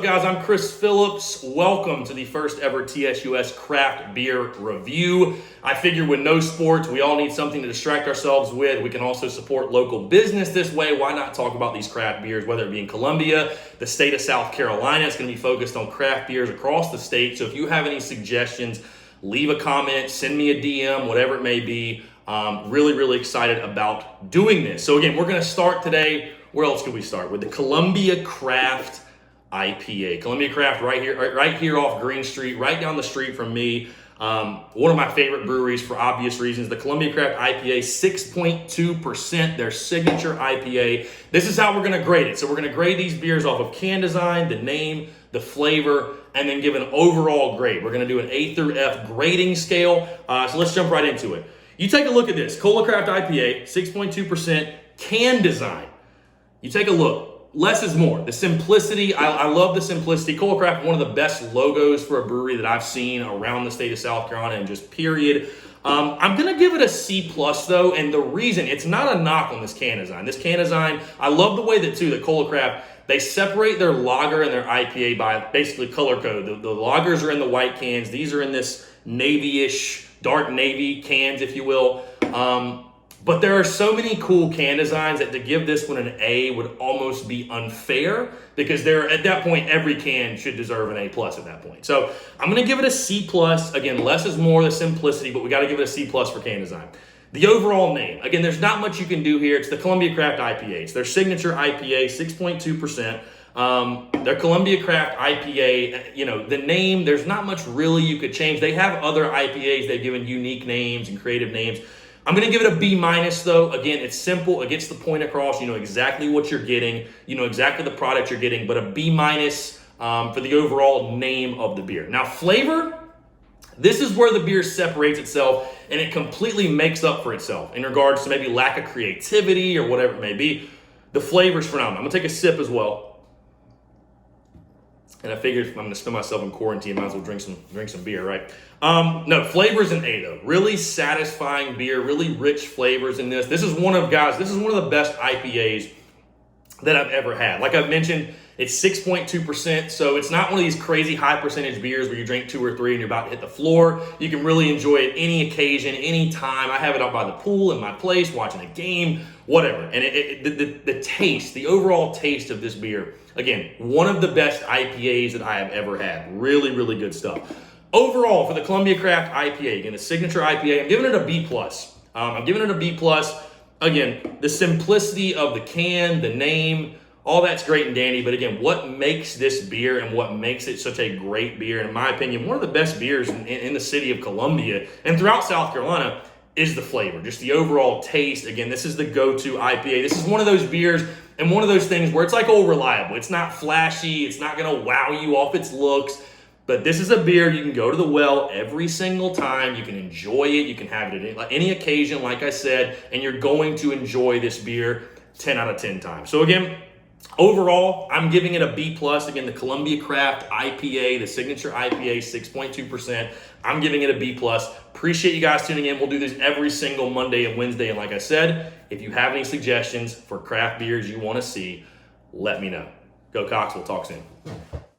up, guys? I'm Chris Phillips. Welcome to the first ever TSUS craft beer review. I figure with no sports, we all need something to distract ourselves with. We can also support local business this way. Why not talk about these craft beers, whether it be in Columbia, the state of South Carolina? It's going to be focused on craft beers across the state. So if you have any suggestions, leave a comment, send me a DM, whatever it may be. Really excited about doing this. So again, we're going to start today. Where else could we start? With the Columbia Craft IPA. Columbia Craft right here off Green Street, right down the street from me. One of my favorite breweries for obvious reasons. The Columbia Craft IPA, 6.2%, their signature IPA. This is how we're going to grade it. So we're going to grade these beers off of can design, the name, the flavor, and then give an overall grade. We're going to do an A through F grading scale. So let's jump right into it. You take a look at this. Cola Craft IPA, 6.2%, can design. You take a look. Less is more. The simplicity, I love the simplicity. Cola Craft, one of the best logos for a brewery that I've seen around the state of South Carolina and just period. I'm going to give it a C+ though, and the reason, it's not a knock on this can design. This can design, I love the way that the Cola Craft, they separate their lager and their IPA by basically color code. The lagers are in the white cans. These are in this navy-ish, dark navy cans, if you will. But there are so many cool can designs that to give this one an A would almost be unfair, because at that point, every can should deserve an A+ at that point. So I'm going to give it a C+. Again, less is more, the simplicity, but we got to give it a C+ for can design. The overall name, again, there's not much you can do here. It's the Columbia Craft IPA. It's their signature IPA, 6.2%. Their Columbia Craft IPA, the name, there's not much really you could change. They have other IPAs. They've given unique names and creative names. I'm going to give it a B- though. Again, it's simple. It gets the point across. You know exactly what you're getting. You know exactly the product you're getting, but a B- for the overall name of the beer. Now, flavor, this is where the beer separates itself and it completely makes up for itself in regards to maybe lack of creativity or whatever it may be. The flavor's phenomenal. I'm going to take a sip as well. And I figured if I'm going to spend myself in quarantine, I might as well drink some beer, right? No, flavor's an A though. Really satisfying beer, really rich flavors in this. This is one of the best IPAs that I've ever had. Like I've mentioned, it's 6.2%, so it's not one of these crazy high percentage beers where you drink 2 or 3 and you're about to hit the floor. You can really enjoy it any occasion, any time. I have it out by the pool, in my place, watching a game, whatever. And the taste, the overall taste of this beer, again, one of the best IPAs that I have ever had. Really good stuff. Overall, for the Columbia Craft IPA, again, the signature IPA, I'm giving it a B+. I'm giving it a B+. Again, the simplicity of the can, the name, all that's great and dandy, but again, what makes this beer and what makes it such a great beer, and in my opinion, one of the best beers in the city of Columbia and throughout South Carolina, is the flavor, just the overall taste. Again, this is the go-to IPA. This is one of those beers and one of those things where it's like old reliable. It's not flashy. It's not going to wow you off its looks. But this is a beer you can go to the well every single time. You can enjoy it. You can have it at any occasion, like I said, and you're going to enjoy this beer 10 out of 10 times. So again, overall, I'm giving it a B+. Again, the Columbia Craft IPA, the signature IPA, 6.2%. I'm giving it a B+. Appreciate you guys tuning in. We'll do this every single Monday and Wednesday. And like I said, if you have any suggestions for craft beers you want to see, let me know. Go Cox. We'll talk soon.